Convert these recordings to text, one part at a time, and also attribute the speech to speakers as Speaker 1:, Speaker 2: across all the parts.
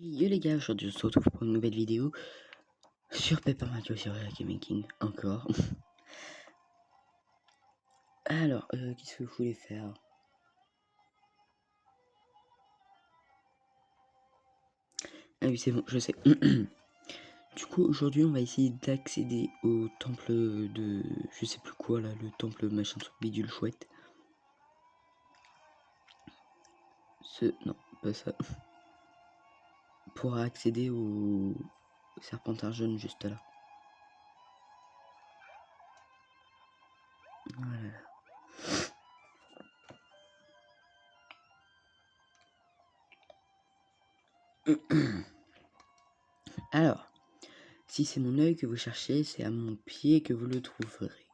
Speaker 1: Yo les gars, aujourd'hui on se retrouve pour une nouvelle vidéo sur Paper Mario sur Gaming King, encore. Alors, qu'est-ce que je voulais faire? Ah oui, c'est bon, je sais. Du coup, aujourd'hui on va essayer d'accéder au temple de... je sais plus quoi là, le temple machin truc bidule chouette. Non, pas ça. Pour accéder au serpentard jaune juste là. Voilà. Alors, si c'est mon œil que vous cherchez, c'est à mon pied que vous le trouverez.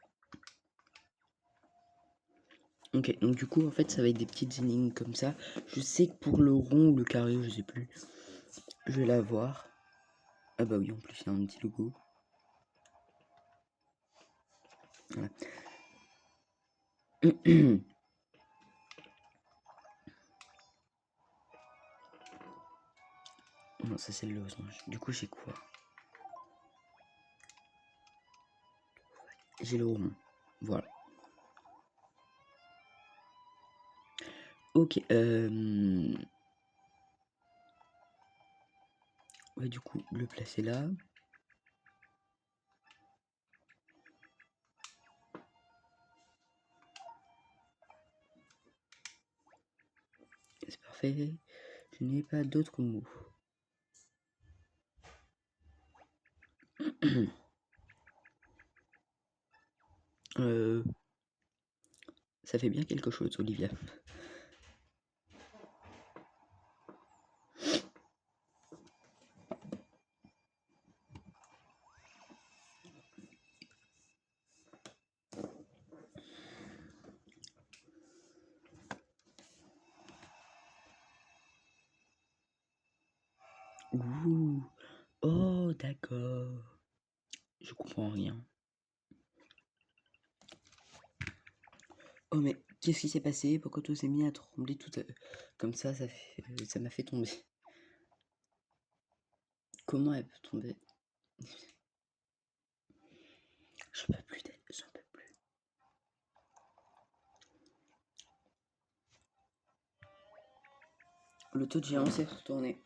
Speaker 1: Ok, donc du coup, en fait, ça va être des petites énigmes comme ça. Je sais que pour le rond ou le carré, je sais plus. Je vais la voir. Ah bah oui, en plus, il y a un petit logo. Voilà. Non, ça c'est le losange. Du coup, j'ai quoi? J'ai le rond. Voilà. Ok, ouais, du coup, le placer là. C'est parfait. Je n'ai pas d'autres mots. Ça fait bien quelque chose, Olivia. Ouh. Oh, d'accord. Je comprends rien. Oh mais qu'est-ce qui s'est passé? Pourquoi tout s'est mis à trembler tout comme ça ça m'a fait tomber. Comment elle peut tomber? J'en peux plus d'elle, j'en peux plus. Le taux de géant s'est retourné.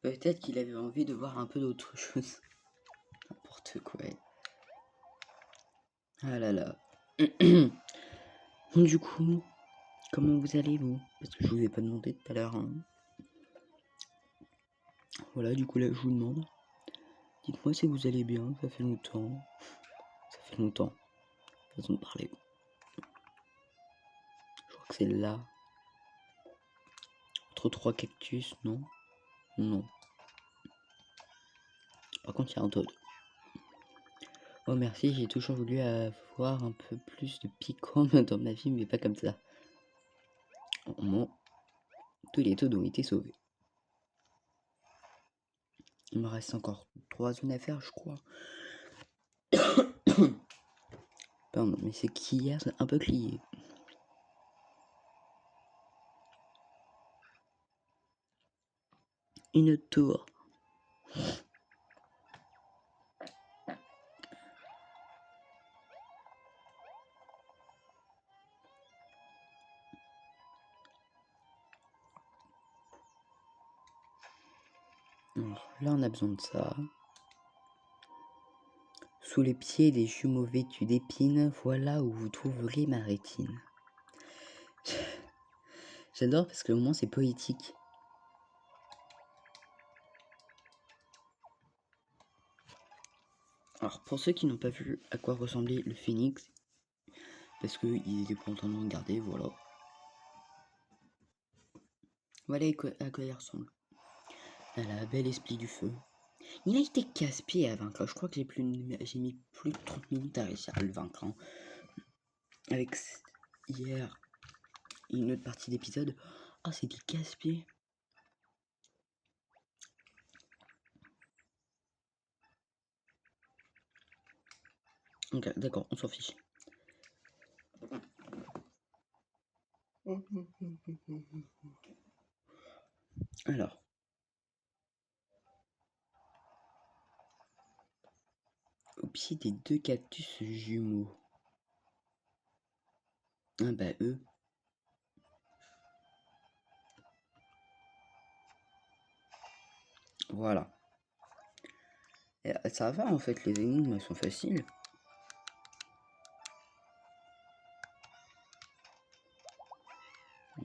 Speaker 1: Peut-être qu'il avait envie de voir un peu d'autre chose. N'importe quoi. Ah là là. Bon, du coup, comment vous allez vous? Parce que je vous ai pas demandé tout à l'heure. Hein. Voilà, du coup là je vous demande. Dites-moi si vous allez bien, ça fait longtemps. Ça fait longtemps. Façon de parler. Je crois que c'est là. Entre trois cactus, non? Non. Par contre, il y a un Toad. Oh merci, j'ai toujours voulu avoir un peu plus de piquant dans ma vie, mais pas comme ça. Au moins, tous les Toads ont été sauvés. Il me reste encore 3 zones à faire, je crois. Pardon, mais c'est qu'hier, c'est un peu clié. Une tour. Alors, là, on a besoin de ça. Sous les pieds des jumeaux vêtus d'épines, voilà où vous trouverez ma rétine. J'adore parce que au moins c'est poétique. Alors pour ceux qui n'ont pas vu à quoi ressemblait le phénix, parce qu'ils étaient pas en train de regarder, voilà. Voilà à quoi il ressemble. Ah la belle esprit du feu. Il a été casse-pied à vaincre. Je crois que j'ai mis plus de 30 minutes à réussir à le vaincre. Hein. Avec hier une autre partie d'épisode. Oh c'est du casse-pied. Ok, d'accord, on s'en fiche. Alors, Au pied des 2 cactus jumeaux. Ah bah eux. Voilà. Et ça va en fait, les énigmes elles sont faciles.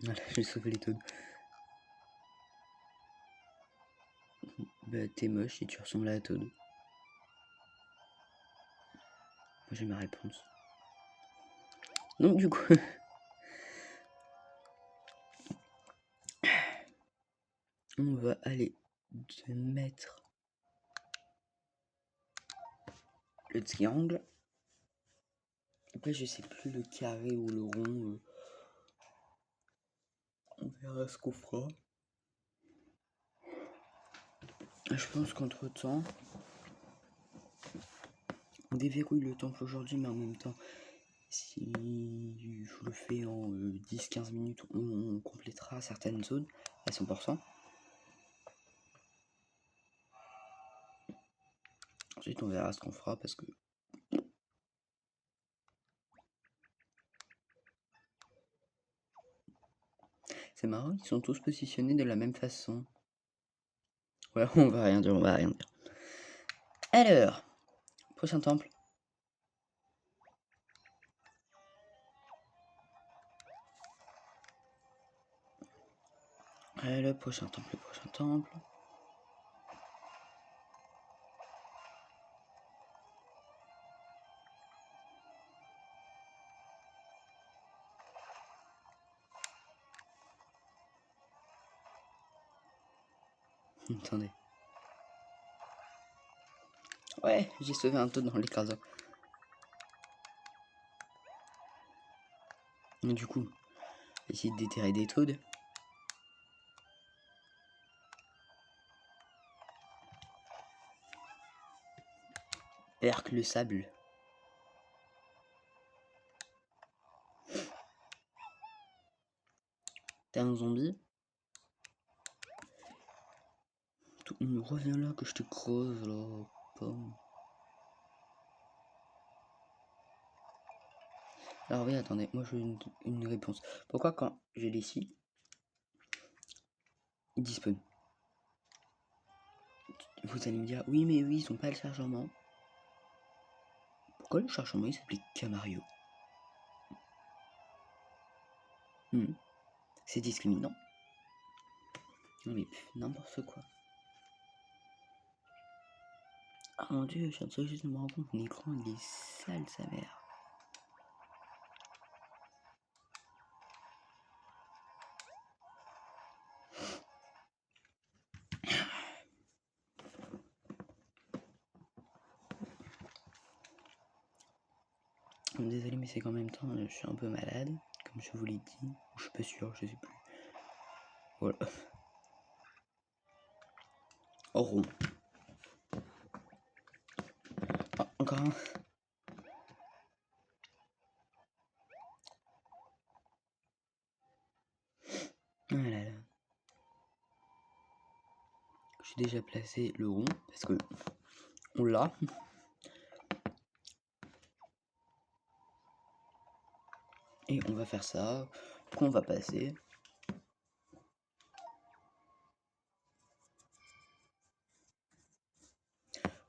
Speaker 1: Voilà, j'ai sauvé les Toads. Bah t'es moche et tu ressembles à la Toad. Moi j'ai ma réponse. Donc du coup... on va aller mettre le triangle. Après je sais plus le carré ou le rond. On verra ce qu'on fera. Je pense qu'entre temps, on déverrouille le temple aujourd'hui, mais en même temps, si je le fais en 10-15 minutes, on complétera certaines zones à 100%. Ensuite, on verra ce qu'on fera parce que c'est marrant, ils sont tous positionnés de la même façon. Ouais, on va rien dire, on va rien dire. Alors, prochain temple. Allez, le prochain temple, le prochain temple. Attendez. Ouais, j'ai sauvé un Toad dans l'écraseur. Et du coup, essayer de déterrer des Toads. Percle le sable. T'es un zombie. Reviens là que je te creuse là. Pomme. Alors oui, attendez, moi je veux une réponse. Pourquoi quand j'ai les scies, ils dispawnent? Vous allez me dire, oui mais oui, ils ont pas le chargement. Pourquoi le chargement il s'applique qu'à Mario? C'est discriminant. Non mais n'importe quoi. Ah mon dieu, je viens juste de me rendre compte, mon écran il est sale sa mère. Désolé mais c'est qu'en même temps je suis un peu malade, comme je vous l'ai dit. Ou je suis pas sûr, je sais plus. Voilà. Oh rond. Ah, encore un. Ah là là. J'ai déjà placé le rond parce que on l'a. Et on va faire ça, qu'on va passer.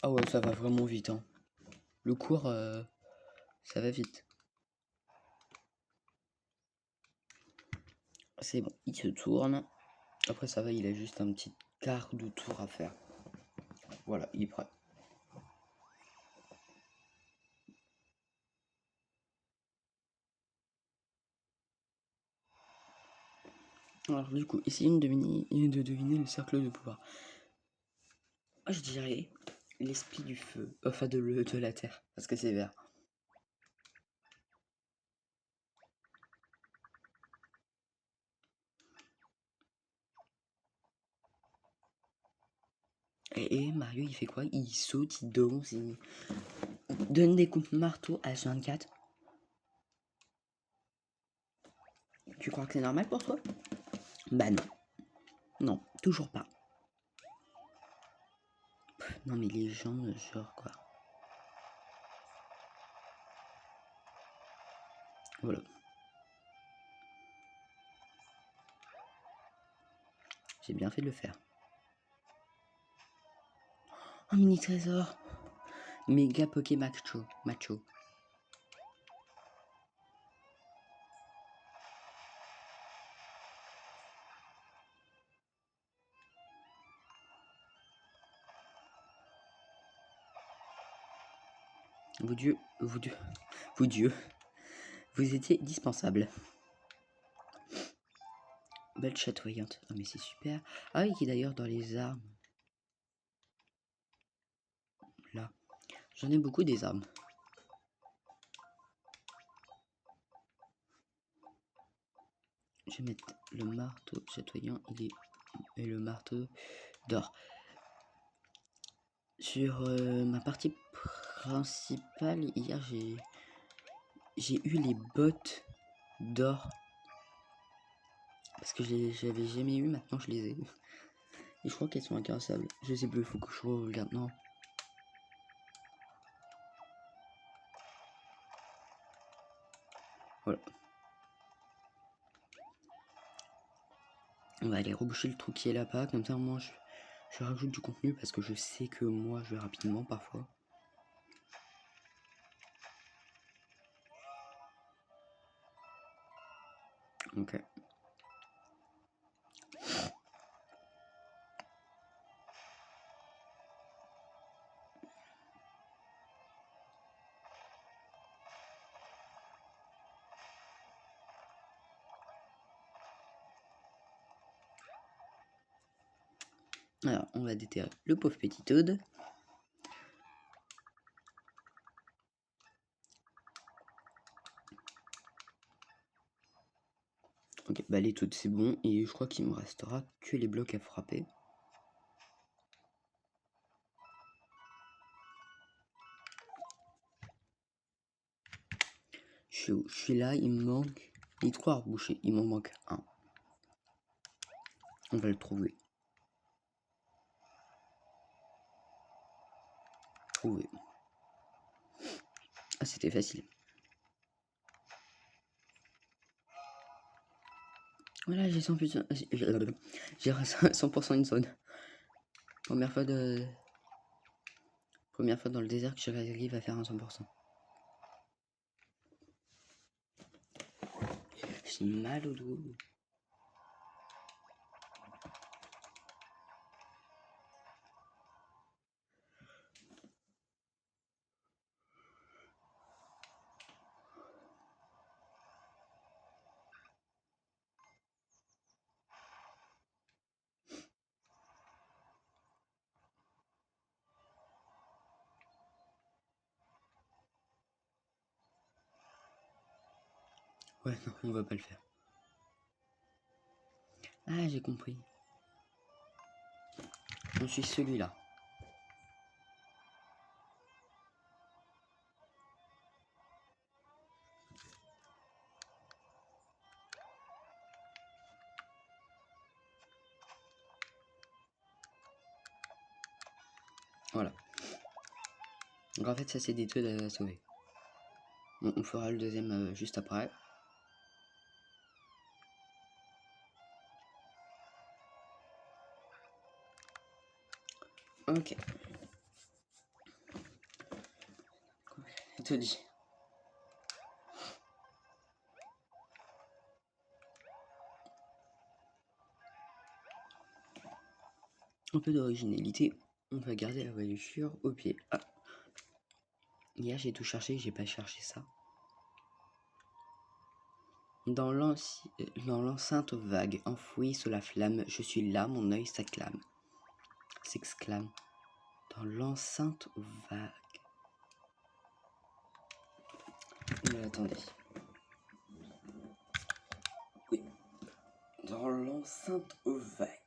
Speaker 1: Ah ouais, ça va vraiment vite, hein. Le cours, ça va vite. C'est bon, il se tourne. Après ça va, il a juste un petit quart de tour à faire. Voilà, il est prêt. Alors du coup, essayez de deviner le cercle de pouvoir. Moi je dirais l'esprit du feu, enfin de la terre, parce que c'est vert. Et Mario il fait quoi? Il saute, il danse, il donne des coups de marteau à H24. Tu crois que c'est normal pour toi? Bah non. Non, toujours pas. Non mais les gens, genre quoi. Voilà. J'ai bien fait de le faire. Un mini trésor. Méga Poké Macho. Vous étiez dispensable. Belle chatoyante. Ah mais c'est super. Ah oui, qui est d'ailleurs dans les armes. Là. J'en ai beaucoup des armes. Je vais mettre le marteau chatoyant et le marteau d'or. Sur ma partie principale, hier j'ai eu les bottes d'or. Parce que j'avais jamais eu, maintenant je les ai. Et je crois qu'elles sont incarassables. Je sais plus, il faut que je regarde. Non. Voilà. On va aller reboucher le trou qui est là-bas. Comme ça, moi, je rajoute du contenu parce que je sais que moi, je vais rapidement parfois. Ok. Alors, on va déterrer le pauvre petit Toad. Ok, bah les Toads c'est bon. Et je crois qu'il me restera que les blocs à frapper. Je suis là, il me manque les 3 à reboucher. Il m'en manque un. On va le trouver. Ah, c'était facile. Voilà, j'ai 100%, j'ai 100% une zone. Première fois dans le désert que j'arrive à faire un 100%. J'ai mal au dos. Ouais, non, on va pas le faire. Ah, j'ai compris. On suit celui-là. Voilà. Donc en fait, ça c'est des trucs à sauver. Bon, on fera le deuxième juste après. Ok. Je te dis. Un peu d'originalité. On va garder la voiture au pied. Ah. Hier j'ai tout cherché, j'ai pas cherché ça. Dans l'enceinte vague, enfoui sous la flamme, je suis là, mon œil s'exclame. Dans l'enceinte vague. Mais attendez. Oui. Dans l'enceinte vague.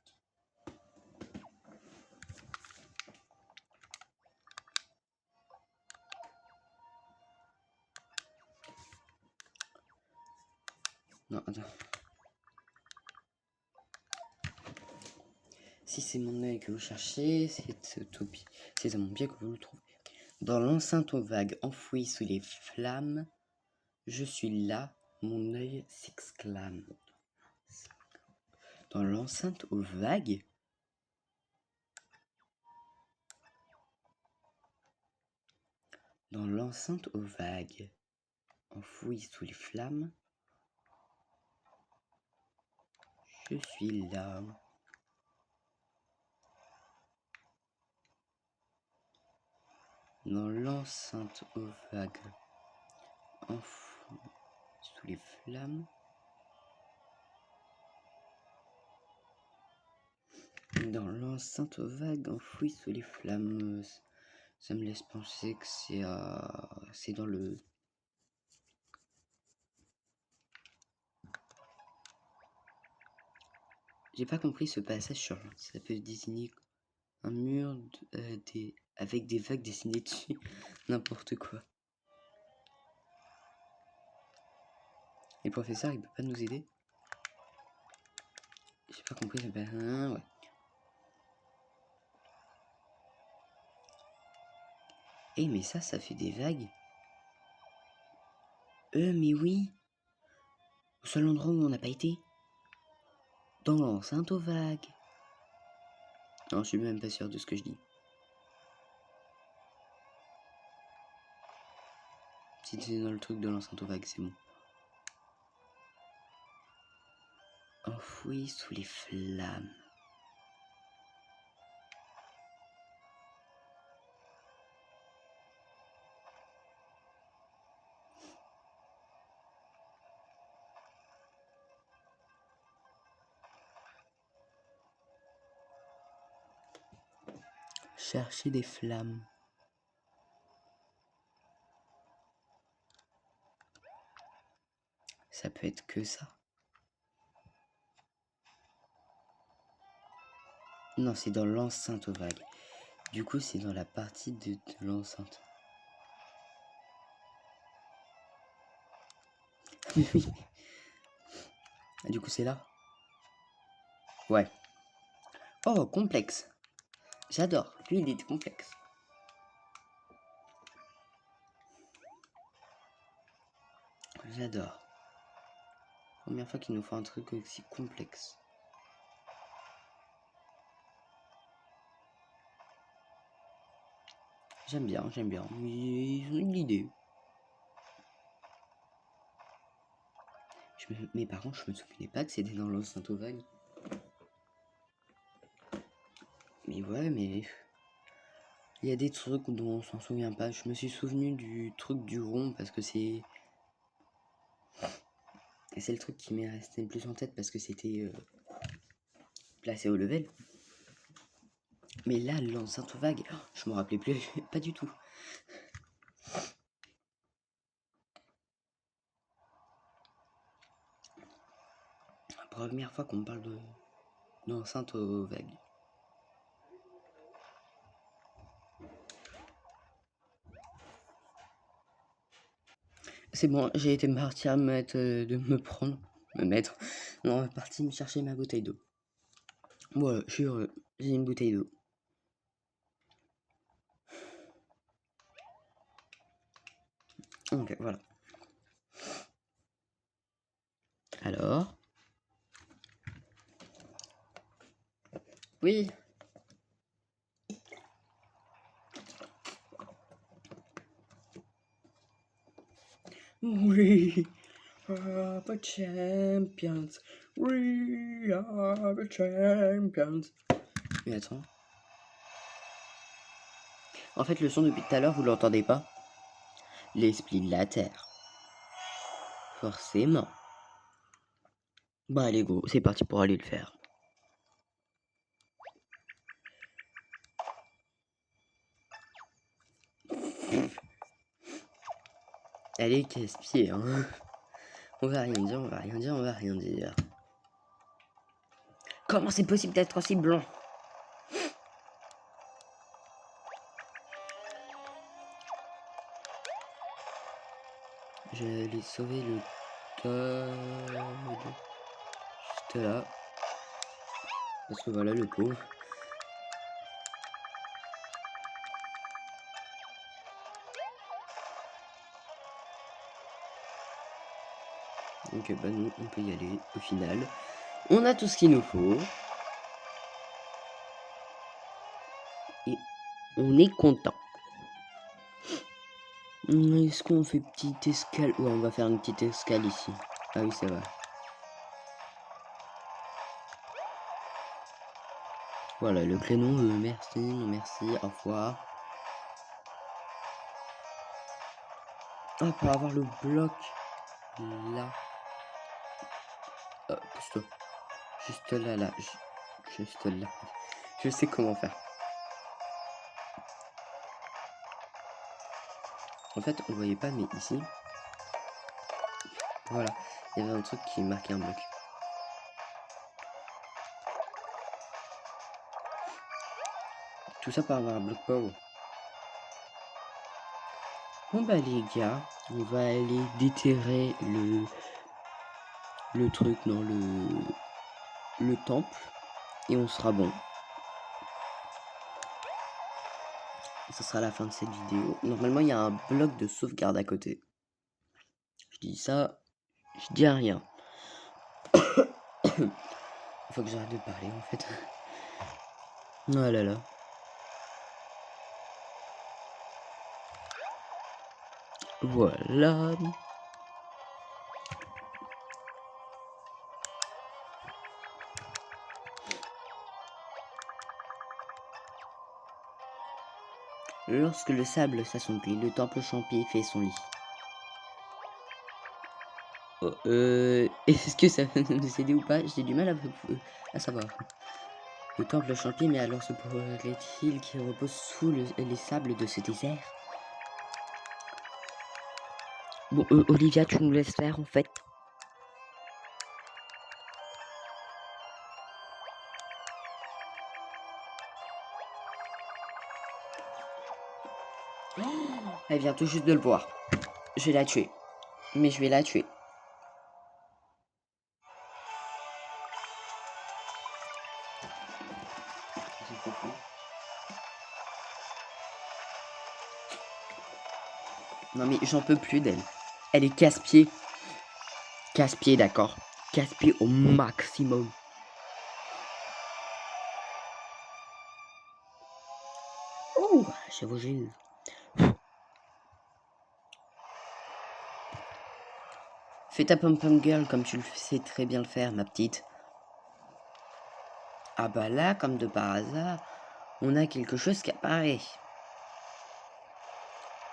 Speaker 1: Non, attends. Si c'est mon œil que vous cherchez, c'est à mon pied que vous le trouvez. Dans l'enceinte vague, enfoui sous les flammes, je suis là, Mon œil s'exclame. Dans l'enceinte aux vagues. Dans l'enceinte aux vagues, enfoui sous les flammes, je suis là. Dans l'enceinte aux vagues, enfoui sous les flammes, dans l'enceinte aux vagues, enfoui sous les flammes, ça me laisse penser que c'est dans le... J'ai pas compris ce passage sur... Ça peut désigner un mur avec des vagues dessinées dessus. N'importe quoi. Et le professeur, il peut pas nous aider? J'ai pas compris ce passage. Ouais. Eh mais ça fait des vagues. Mais oui. Au seul endroit où on n'a pas été. Dans l'enceinte aux vagues. Non, je suis même pas sûr de ce que je dis. Si c'est dans le truc de l'enceinte aux vagues, c'est bon. Enfoui sous les flammes. Chercher des flammes. Ça peut être que ça. Non, c'est dans l'enceinte aux vagues. Du coup, c'est dans la partie de l'enceinte. Oui. Du coup, c'est là. Ouais. Oh, complexe. J'adore. Lui, il est complexe. J'adore. Première fois qu'il nous faut un truc aussi complexe. J'aime bien. Mais ils ont une idée. Mais par contre, je me souvenais pas que c'était dans l'enceinte aux vagues. Mais ouais, mais... Il y a des trucs dont on s'en souvient pas. Je me suis souvenu du truc du rond parce que c'est... C'est le truc qui m'est resté le plus en tête parce que c'était placé au level. Mais là, l'enceinte aux vagues, je me rappelais plus, pas du tout. Première fois qu'on me parle d'enceinte aux vagues. C'est bon, j'ai été parti à me mettre. Non, parti me chercher ma bouteille d'eau. Voilà, je suis heureux, j'ai une bouteille d'eau. Ok, voilà. Alors? Oui. We are the champions. We are the champions. Mais attends. En fait, le son depuis tout à l'heure, vous l'entendez pas? L'esprit de la Terre. Forcément. Bah allez go, c'est parti pour aller le faire. Allez, casse-pied, hein. On va rien dire. Comment c'est possible d'être aussi blanc? J'allais sauver le Toad. Juste là. Parce que voilà, le pauvre. Donc bah nous, on peut y aller au final. On a tout ce qu'il nous faut. Et on est content. Est-ce qu'on fait petite escale? Ouais, on va faire une petite escale ici. Ah oui, c'est vrai. Voilà, le prénom, merci, non merci, au revoir. Ah, pour avoir le bloc là. Juste là, juste là. Je sais comment faire. En fait, on voyait pas, mais ici, voilà, il y avait un truc qui marquait un bloc. Tout ça pour avoir un bloc power. Bon bah les gars, on va aller déterrer le truc dans le temple et on sera bon. Ce sera la fin de cette vidéo. Normalement, il y a un bloc de sauvegarde à côté. Je dis ça, je dis rien. Il faut que j'arrête de parler en fait. Oh là là. Voilà. Lorsque le sable s'assombrit, le temple champi fait son lit. Oh, est-ce que ça va nous aider ou pas? J'ai du mal à savoir. Le temple champi, mais alors se pourrait-il qu'il repose sous les sables de ce désert? Bon, Olivia, tu nous laisses faire en fait. Elle vient tout juste de le voir. Je vais la tuer. Mais je vais la tuer. Non mais j'en peux plus d'elle. Elle est casse-pied. Casse-pied, d'accord. Casse-pied au maximum. Oh, j'avoue, j'ai eu. Fais ta pom-pom girl comme tu le sais très bien le faire, ma petite. Ah bah là, comme de par hasard, on a quelque chose qui apparaît.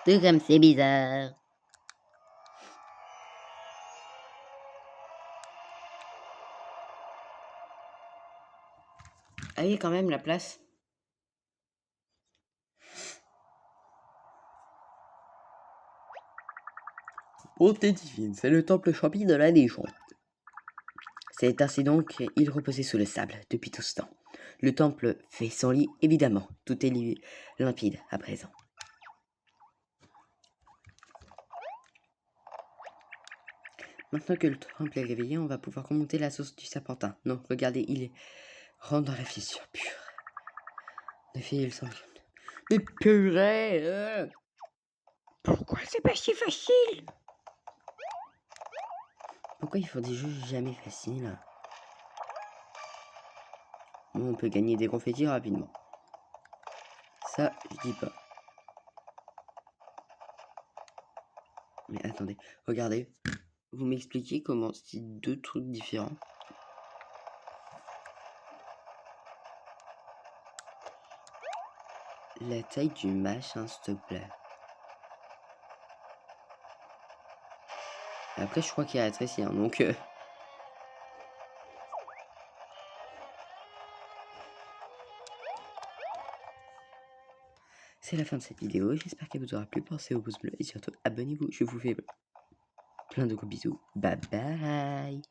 Speaker 1: Tout comme c'est bizarre. Allez, quand même, la place. Beauté divine, c'est le temple champi de la légende. C'est ainsi donc, il reposait sous le sable depuis tout ce temps. Le temple fait son lit, évidemment. Tout est limpide à présent. Maintenant que le temple est réveillé, on va pouvoir remonter la source du serpentin. Non, regardez, il rentre dans la fissure pure. Le fil, il semble... Mais purée Pourquoi c'est pas si facile? Pourquoi il faut des jeux jamais faciles? Bon, on peut gagner des confettis rapidement. Ça, je dis pas. Mais attendez, regardez. Vous m'expliquez comment c'est deux trucs différents? La taille du machin, s'il te plaît. Après, je crois qu'il a rétréci, hein, donc... C'est la fin de cette vidéo, j'espère qu'elle vous aura plu, pensez au pouce bleu et surtout abonnez-vous, je vous fais plein de gros bisous, bye bye.